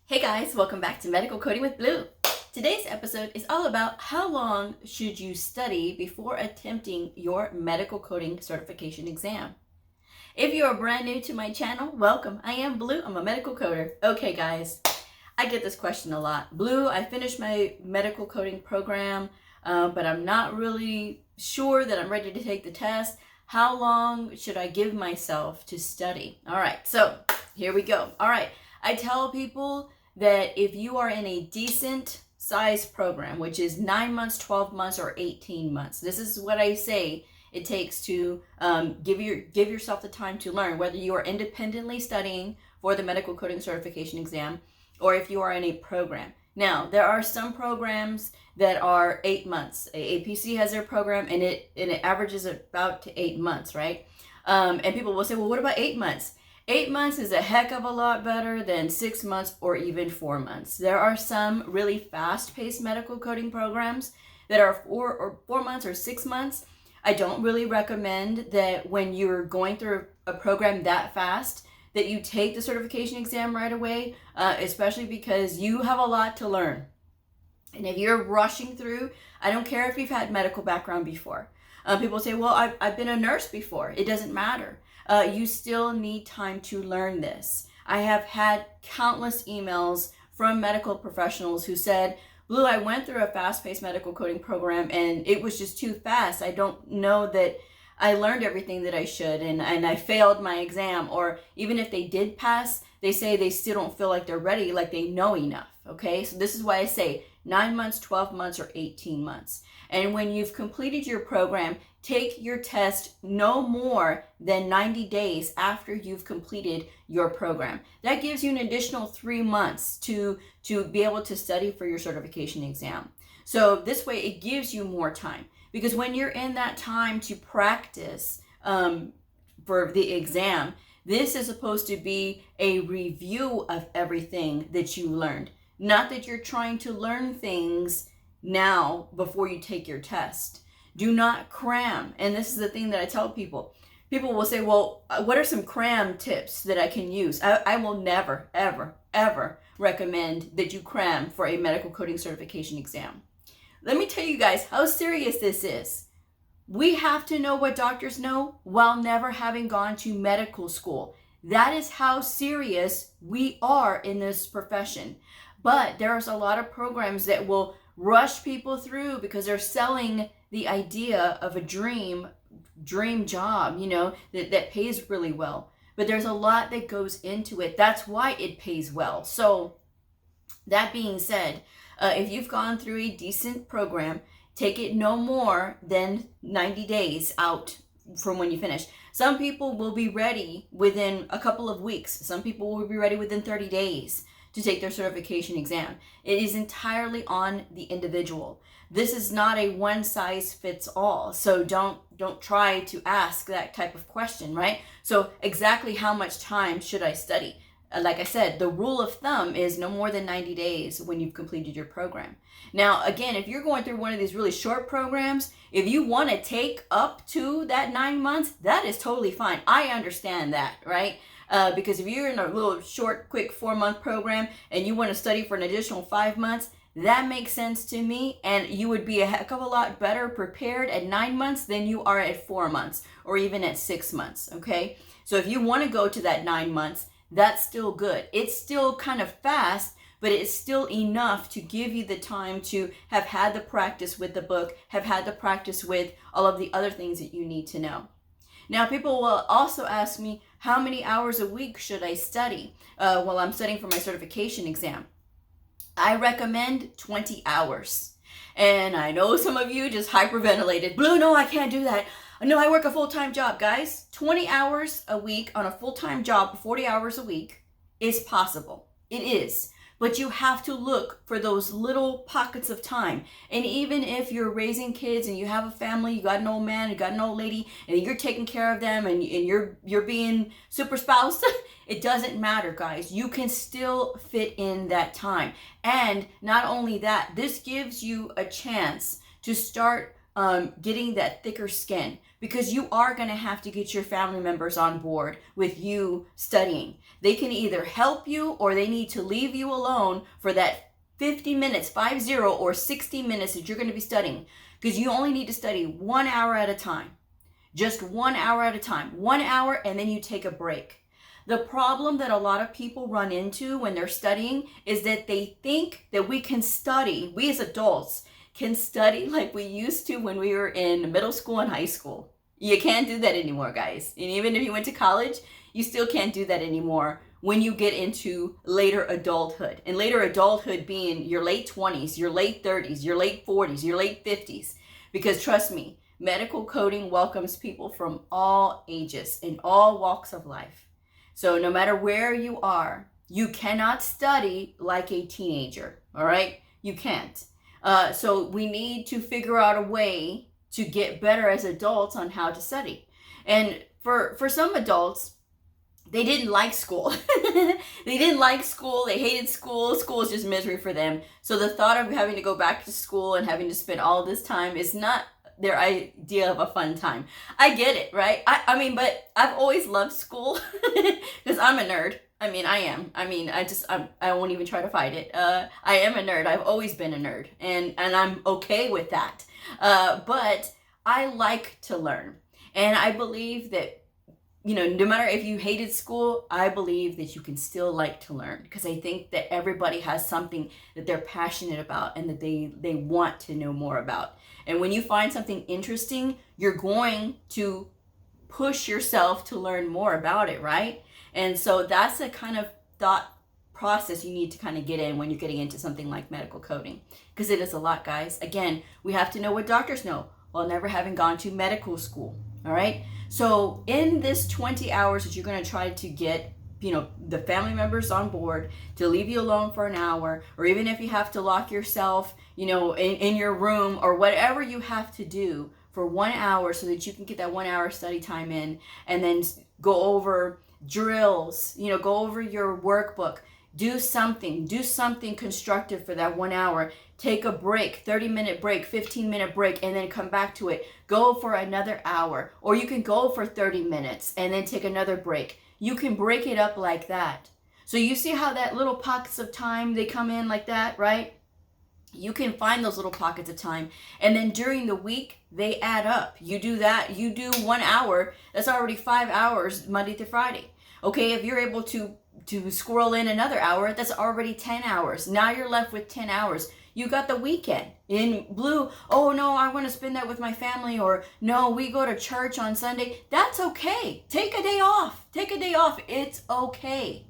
Hey guys, welcome back to Medical Coding with Blue. Today's episode is all about how long should you study before attempting your medical coding certification exam. If you are brand new to my channel, welcome. I am Blue. I'm a medical coder. Okay guys, I get this question a lot. Blue, I finished my medical coding program, but I'm not really sure that I'm ready to take the test. How long should I give myself to study? All right, so here we go. All right, I tell people that if you are in a decent size program, which is 9 months, 12 months, or 18 months, this is what I say it takes to give yourself the time to learn, whether you are independently studying for the medical coding certification exam or if you are in a program. Now, there are some programs that are 8 months. AAPC has their program and it averages about to 8 months, right? And people will say, well, what about 8 months? 8 months is a heck of a lot better than 6 months or even 4 months. There are some really fast-paced medical coding programs that are 4 months or 6 months. I don't really recommend that when you're going through a program that fast that you take the certification exam right away, especially because you have a lot to learn. And if you're rushing through, I don't care if you've had medical background before. People say, well, I've been a nurse before. It doesn't matter. You still need time to learn this. I have had countless emails from medical professionals who said, Blue, I went through a fast-paced medical coding program and it was just too fast. I don't know that I learned everything that I should and I failed my exam. Or even if they did pass, they say they still don't feel like they're ready, like they know enough. Okay, so this is why I say 9 months, 12 months, or 18 months. And when you've completed your program, take your test no more than 90 days after you've completed your program. That gives you an additional 3 months to be able to study for your certification exam. So this way it gives you more time, because when you're in that time to practice for the exam, this is supposed to be a review of everything that you learned. Not that you're trying to learn things now before you take your test. Do not cram. And this is the thing that I tell people. People will say, well, what are some cram tips that I can use? I will never, ever, ever recommend that you cram for a medical coding certification exam. Let me tell you guys how serious this is. We have to know what doctors know while never having gone to medical school. That is how serious we are in this profession. But there's a lot of programs that will rush people through because they're selling the idea of a dream job, you know, that pays really well. But there's a lot that goes into it. That's why it pays well. So that being said, if you've gone through a decent program, take it no more than 90 days out from when you finish. Some people will be ready within a couple of weeks. Some people will be ready within 30 days to take their certification exam. It is entirely on the individual. This is not a one size fits all. So don't try to ask that type of question, right? So exactly how much time should I study? Like I said, the rule of thumb is no more than 90 days when you've completed your program. Now, again, if you're going through one of these really short programs, if you want to take up to that 9 months, that is totally fine. I understand that, right? Because if you're in a little short, quick 4-month program and you want to study for an additional 5 months, that makes sense to me. And you would be a heck of a lot better prepared at 9 months than you are at 4 months or even at 6 months, okay? So if you want to go to that 9 months, that's still good. It's still kind of fast, but it's still enough to give you the time to have had the practice with the book, have had the practice with all of the other things that you need to know. Now, people will also ask me, how many hours a week should I study while I'm studying for my certification exam? I recommend 20 hours. And I know some of you just hyperventilated. Blue, no, I can't do that. No, I work a full-time job. Guys, 20 hours a week on a full-time job, 40 hours a week is possible. It is. But you have to look for those little pockets of time. And even if you're raising kids and you have a family, you got an old man, you got an old lady, and you're taking care of them and you're being super spouse, it doesn't matter, guys. You can still fit in that time. And not only that, this gives you a chance to start getting that thicker skin, because you are going to have to get your family members on board with you studying. They can either help you or they need to leave you alone for that 50 minutes, 50 or 60 minutes that you're going to be studying, because you only need to study 1 hour at a time. Just 1 hour at a time. 1 hour, and then you take a break. The problem that a lot of people run into when they're studying is that they think that we can study, we as adults can study like we used to when we were in middle school and high school. You can't do that anymore, guys. And even if you went to college, you still can't do that anymore when you get into later adulthood. And later adulthood being your late 20s, your late 30s, your late 40s, your late 50s. Because trust me, medical coding welcomes people from all ages in all walks of life. So no matter where you are, you cannot study like a teenager, all right? You can't. So we need to figure out a way to get better as adults on how to study. And for some adults, they didn't like school. They didn't like school. They hated school. School is just misery for them. So the thought of having to go back to school and having to spend all this time is not their idea of a fun time. I get it, right? I mean, but I've always loved school because I'm a nerd. I mean, I am. I mean, I won't even try to fight it. I am a nerd. I've always been a nerd, and I'm okay with that. But I like to learn, and I believe that, you know, no matter if you hated school, I believe that you can still like to learn, because I think that everybody has something that they're passionate about and that they want to know more about. And when you find something interesting, you're going to push yourself to learn more about it, right? And so that's the kind of thought process you need to kind of get in when you're getting into something like medical coding, because it is a lot, guys. Again, we have to know what doctors know while never having gone to medical school, all right? So in this 20 hours that you're going to try to get, you know, the family members on board to leave you alone for an hour, or even if you have to lock yourself, you know, in your room, or whatever you have to do for 1 hour so that you can get that 1 hour study time in, and then go over drills, you know, go over your workbook, do something constructive for that 1 hour. Take a break, 30-minute break, 15-minute break, and then come back to it. Go for another hour, or you can go for 30 minutes and then take another break. You can break it up like that. So you see how that little pockets of time, they come in like that, right? You can find those little pockets of time, and then during the week they add up. You do that, you do 1 hour, that's already 5 hours Monday through Friday. Okay, if you're able to squirrel in another hour, that's already 10 hours. Now you're left with 10 hours. You got the weekend. In blue, oh no, I want to spend that with my family, or no, we go to church on Sunday. That's okay. Take a day off. Take a day off. It's okay.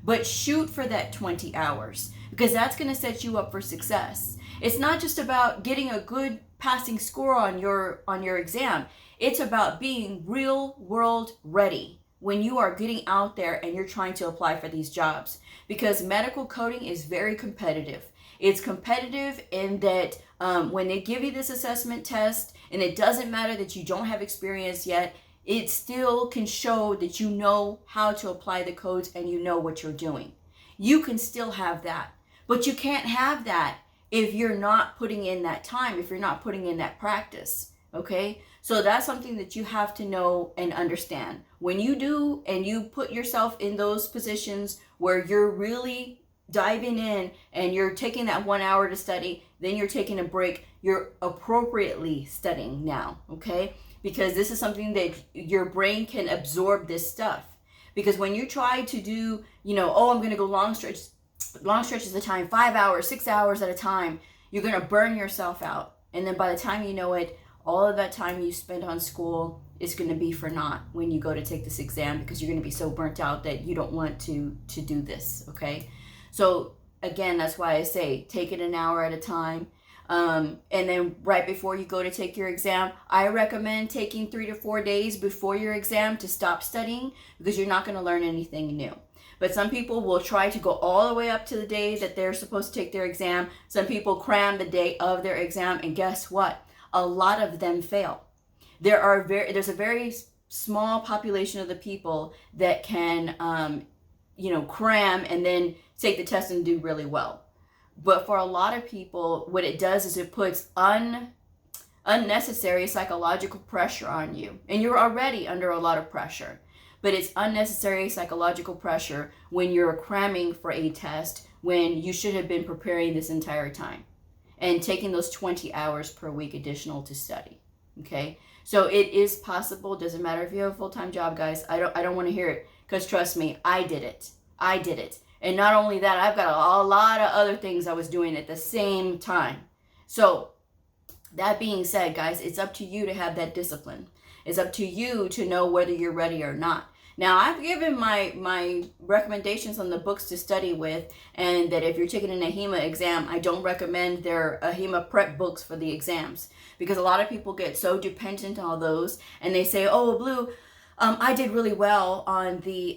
But shoot for that 20 hours, because that's going to set you up for success. It's not just about getting a good passing score on your exam. It's about being real world ready when you are getting out there and you're trying to apply for these jobs, because medical coding is very competitive. It's competitive in that when they give you this assessment test, and it doesn't matter that you don't have experience yet, it still can show that you know how to apply the codes and you know what you're doing. You can still have that, but you can't have that if you're not putting in that time, if you're not putting in that practice, okay? So that's something that you have to know and understand. When you do and you put yourself in those positions where you're really diving in and you're taking that 1 hour to study, then you're taking a break, you're appropriately studying now, okay? Because this is something that your brain can absorb this stuff. Because when you try to do, you know, oh, I'm going to go long stretches of the time, 5 hours, 6 hours at a time, you're going to burn yourself out. And then by the time you know it, all of that time you spend on school is going to be for naught when you go to take this exam, because you're going to be so burnt out that you don't want to do this, okay? So again, that's why I say take it an hour at a time. And then right before you go to take your exam, I recommend taking 3 to 4 days before your exam to stop studying, because you're not going to learn anything new. But some people will try to go all the way up to the day that they're supposed to take their exam. Some people cram the day of their exam, and guess what? A lot of them fail. There's a very small population of the people that can, cram and then take the test and do really well. But for a lot of people, what it does is it puts unnecessary psychological pressure on you. And you're already under a lot of pressure. But it's unnecessary psychological pressure when you're cramming for a test when you should have been preparing this entire time and taking those 20 hours per week additional to study. Okay? So it is possible. Doesn't matter if you have a full-time job, guys. I don't want to hear it, because trust me, I did it. And not only that, I've got a lot of other things I was doing at the same time. So that being said, guys, it's up to you to have that discipline. It's up to you to know whether you're ready or not. Now, I've given my recommendations on the books to study with, and that if you're taking an AHIMA exam, I don't recommend their AHIMA prep books for the exams, because a lot of people get so dependent on those, and they say, oh, Blue, I did really well on the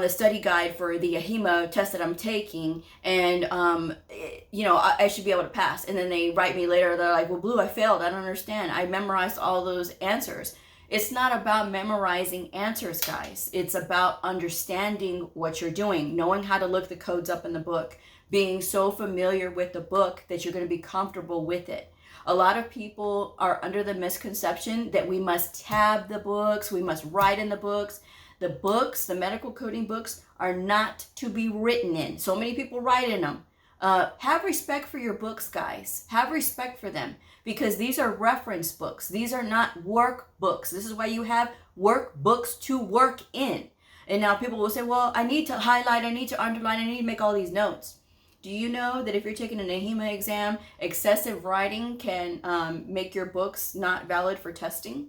study guide for the AHIMA test that I'm taking, and I should be able to pass. And then they write me later, they're like, well, Blue, I failed. I don't understand. I memorized all those answers. It's not about memorizing answers, guys. It's about understanding what you're doing, knowing how to look the codes up in the book, being so familiar with the book that you're going to be comfortable with it. A lot of people are under the misconception that we must tab the books, we must write in the books. The books, the medical coding books, are not to be written in. So many people write in them. Have respect for your books, guys. Have respect for them, because these are reference books. These are not workbooks. This is why you have workbooks to work in. And now people will say, well, I need to highlight, I need to underline, I need to make all these notes. Do you know that if you're taking an AHIMA exam, excessive writing can make your books not valid for testing?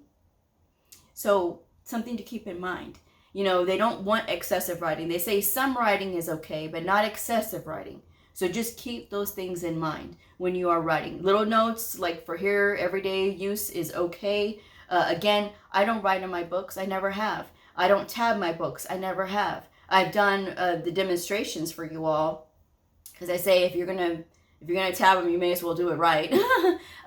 So something to keep in mind. They don't want excessive writing. They say some writing is okay, but not excessive writing. So just keep those things in mind when you are writing. Little notes like for here, everyday use is okay. Again, I don't write in my books. I never have. I don't tab my books. I never have. I've done the demonstrations for you all, because I say if you're gonna tab them, you may as well do it right.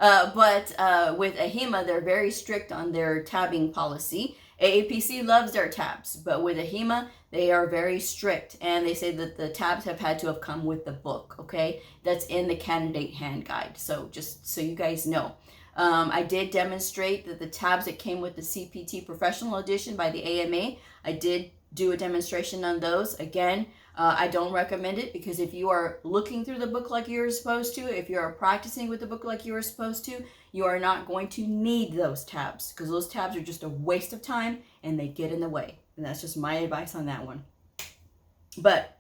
But with AHIMA, they're very strict on their tabbing policy. AAPC loves their tabs, but with AHIMA, they are very strict, and they say that the tabs have had to have come with the book, okay? That's in the candidate hand guide, so just so you guys know. I did demonstrate that the tabs that came with the CPT Professional Edition by the AMA, I did do a demonstration on those. Again, I don't recommend it, because if you are looking through the book like you're supposed to, if you are practicing with the book like you are supposed to, you are not going to need those tabs, because those tabs are just a waste of time and they get in the way. And that's just my advice on that one. But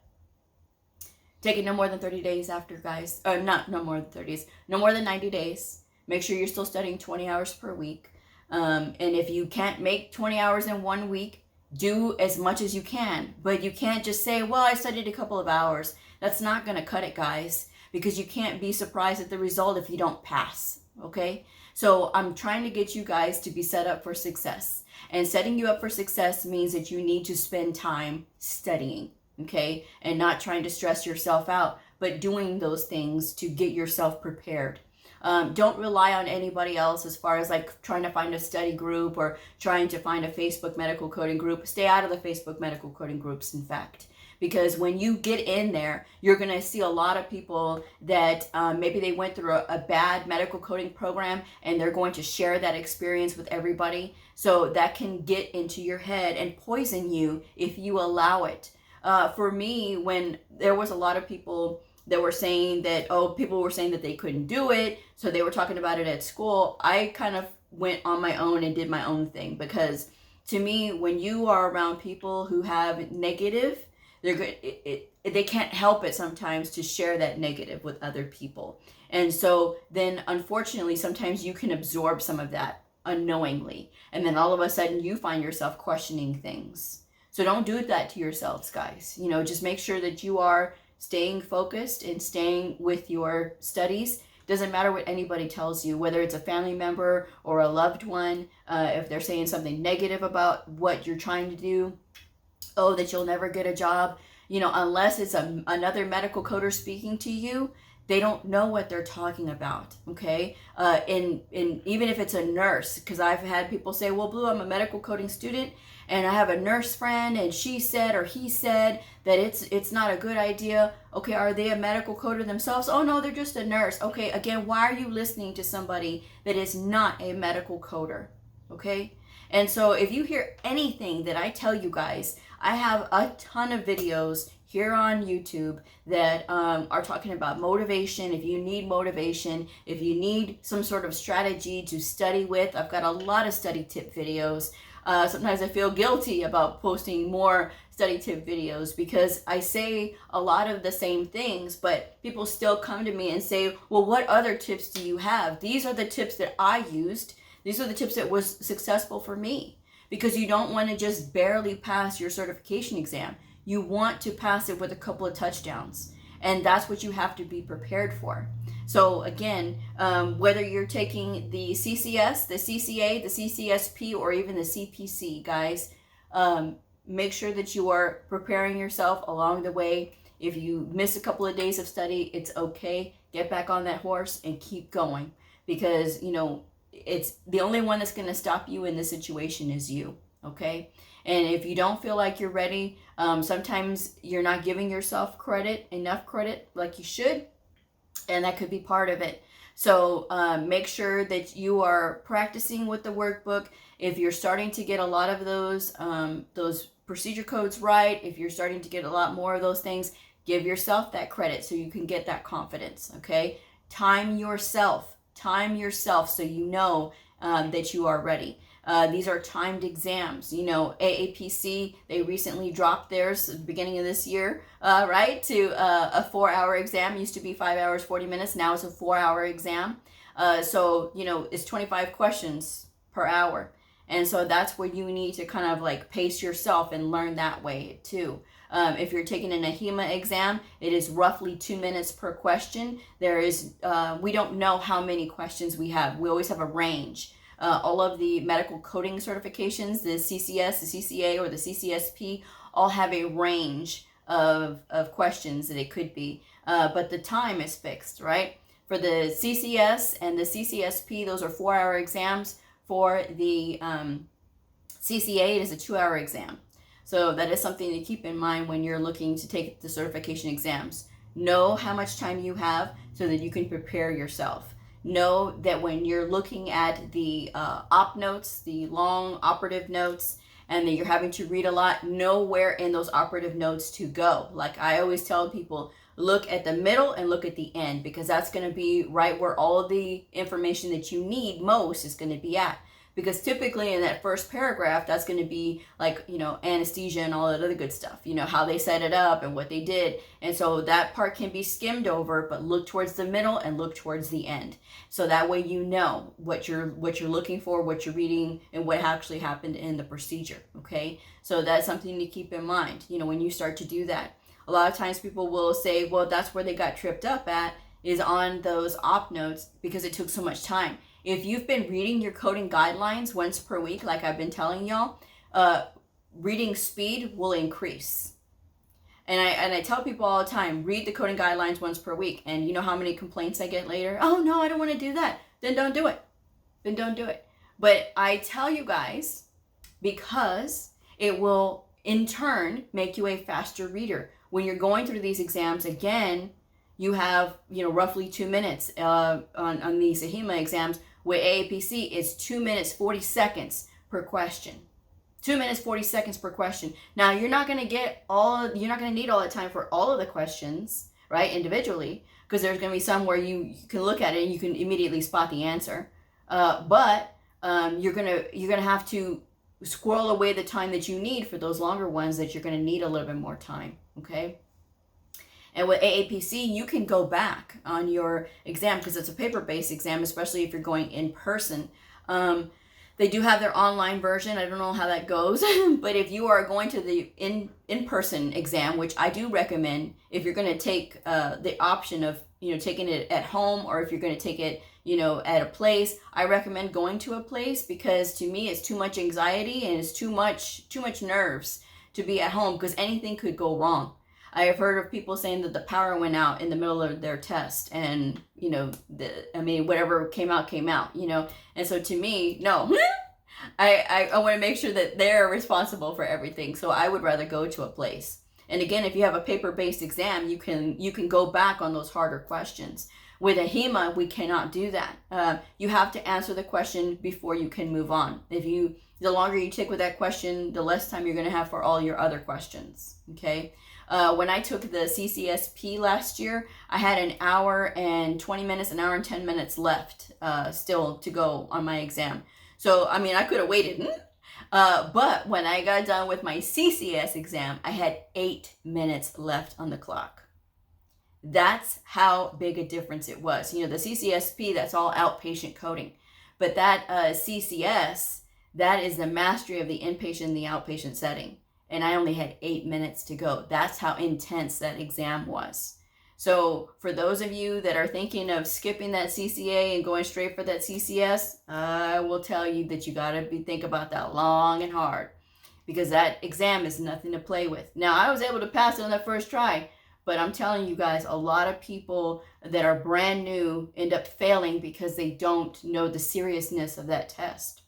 take it no more than 30 days after, guys. No more than 30 days. No more than 90 days. Make sure you're still studying 20 hours per week. And if you can't make 20 hours in 1 week, do as much as you can. But you can't just say, well, I studied a couple of hours. That's not going to cut it, guys, because you can't be surprised at the result if you don't pass. Okay? So I'm trying to get you guys to be set up for success. And setting you up for success means that you need to spend time studying, okay? And not trying to stress yourself out, but doing those things to get yourself prepared. Don't rely on anybody else as far as like trying to find a study group or trying to find a Facebook medical coding group. Stay out of the Facebook medical coding groups, in fact. Because when you get in there, you're going to see a lot of people that maybe they went through a bad medical coding program, and they're going to share that experience with everybody. So that can get into your head and poison you if you allow it. For me, when there was a lot of people that were saying that, people were saying that they couldn't do it, so they were talking about it at school, I kind of went on my own and did my own thing. Because to me, when you are around people who have negative, they can't help it sometimes to share that negative with other people. And so then unfortunately sometimes you can absorb some of that unknowingly, and then all of a sudden you find yourself questioning things. So don't do that to yourselves, guys. Just make sure that you are staying focused and staying with your studies. Doesn't matter what anybody tells you, whether it's a family member or a loved one. If they're saying something negative about what you're trying to do, that you'll never get a job, unless it's another medical coder speaking to you, they don't know what they're talking about, okay? And even if it's a nurse, because I've had people say, well, Blue, I'm a medical coding student, and I have a nurse friend and she said or he said that it's not a good idea. Okay, are they a medical coder themselves? Oh no, they're just a nurse. Okay, again, why are you listening to somebody that is not a medical coder? Okay, and so if you hear anything that I tell you guys, I have a ton of videos here on YouTube that are talking about motivation. If you need motivation, if you need some sort of strategy to study with, I've got a lot of study tip videos. Sometimes I feel guilty about posting more study tip videos because I say a lot of the same things, but people still come to me and say, well, what other tips do you have? These are the tips that I used. These are the tips that was successful for me, because you don't want to just barely pass your certification exam. You want to pass it with a couple of touchdowns, and that's what you have to be prepared for. So again, whether you're taking the CCS, the CCA, the CCSP, or even the CPC, guys, make sure that you are preparing yourself along the way. If you miss a couple of days of study, it's okay. Get back on that horse and keep going, because you know it's the only one that's going to stop you in this situation is you. Okay, and if you don't feel like you're ready, sometimes you're not giving yourself enough credit like you should, and that could be part of it. So make sure that you are practicing with the workbook. If you're starting to get a lot of those procedure codes right, if you're starting to get a lot more of those things, give yourself that credit so you can get that confidence. Okay, time yourself so you know that you are ready. These are timed exams. You know, AAPC, they recently dropped theirs at the beginning of this year, right, to a 4-hour exam. It used to be 5 hours, 40 minutes. Now it's a 4-hour exam. So, you know, it's 25 questions per hour. And so that's where you need to kind of like pace yourself and learn that way too. If you're taking an AHIMA exam, it is roughly 2 minutes per question. There is, we don't know how many questions we have. We always have a range. All of the medical coding certifications, the CCS, the CCA, or the CCSP, all have a range of questions that it could be. But the time is fixed, right? For the CCS and the CCSP, those are 4-hour exams. For the CCA, it is a 2-hour exam. So that is something to keep in mind when you're looking to take the certification exams. Know how much time you have so that you can prepare yourself. Know that when you're looking at the op notes, the long operative notes, and that you're having to read a lot, know where in those operative notes to go. Like I always tell people, look at the middle and look at the end, because that's going to be right where all of the information that you need most is going to be at. Because typically in that first paragraph, that's going to be like, you know, anesthesia and all that other good stuff, you know, how they set it up and what they did. And so that part can be skimmed over, but look towards the middle and look towards the end. So that way you know what you're looking for, what you're reading, and what actually happened in the procedure, okay? So that's something to keep in mind, you know, when you start to do that. A lot of times people will say, well, that's where they got tripped up at, is on those op notes because it took so much time. If you've been reading your coding guidelines once per week, like I've been telling y'all, reading speed will increase. And I tell people all the time, read the coding guidelines once per week. And you know how many complaints I get later? Oh, no, I don't want to do that. Then don't do it. Then don't do it. But I tell you guys, because it will in turn make you a faster reader. When you're going through these exams, again, you have, you know, roughly 2 minutes on these AHIMA exams. With AAPC, it's 2 minutes, 40 seconds per question. 2 minutes, 40 seconds per question. Now, you're not going to need all the time for all of the questions, right, individually, because there's going to be some where you can look at it and you can immediately spot the answer. But you're gonna have to squirrel away the time that you need for those longer ones that you're going to need a little bit more time, okay? And with AAPC, you can go back on your exam because it's a paper-based exam, especially if you're going in person. They do have their online version. I don't know how that goes, but if you are going to the in-person exam, which I do recommend, if you're going to take the option of, you know, taking it at home, or if you're going to take it, you know, at a place, I recommend going to a place, because to me it's too much anxiety and it's too much nerves to be at home, because anything could go wrong. I have heard of people saying that the power went out in the middle of their test, and, you know, whatever came out, you know. And so to me, no, I want to make sure that they're responsible for everything. So I would rather go to a place. And again, if you have a paper-based exam, you can go back on those harder questions. With AHIMA, we cannot do that. You have to answer the question before you can move on. The longer you take with that question, the less time you're going to have for all your other questions. Okay. When I took the CCSP last year, I had an hour and 20 minutes, an hour and 10 minutes left still to go on my exam. So, I mean, I could have waited. But when I got done with my CCS exam, I had 8 minutes left on the clock. That's how big a difference it was. You know, the CCSP, that's all outpatient coding. But that CCS, that is the mastery of the inpatient and the outpatient setting. And I only had 8 minutes to go. That's how intense that exam was. So for those of you that are thinking of skipping that CCA and going straight for that CCS, I will tell you that you got to think about that long and hard, because that exam is nothing to play with. Now, I was able to pass it on that first try, but I'm telling you guys, a lot of people that are brand new end up failing because they don't know the seriousness of that test.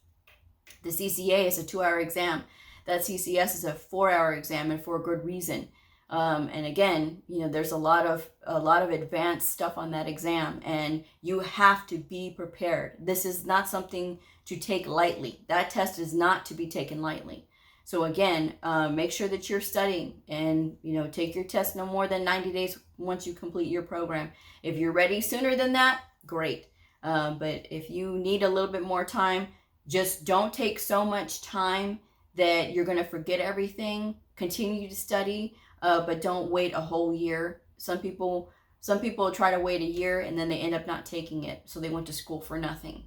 The CCA is a 2-hour exam. That CCS is a 4-hour exam, and for a good reason. And again, you know, there's a lot of advanced stuff on that exam, and you have to be prepared. This is not something to take lightly. That test is not to be taken lightly. So again, make sure that you're studying, and, you know, take your test no more than 90 days once you complete your program. If you're ready sooner than that, great. But if you need a little bit more time, just don't take so much time that you're going to forget everything. Continue to study. But don't wait a whole year. Some people try to wait a year and then they end up not taking it. So they went to school for nothing.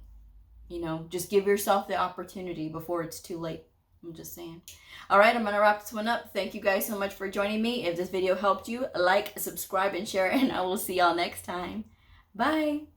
You know, just give yourself the opportunity before it's too late. I'm just saying. All right, I'm going to wrap this one up. Thank you guys so much for joining me. If this video helped you, like, subscribe, and share, and I will see y'all next time. Bye.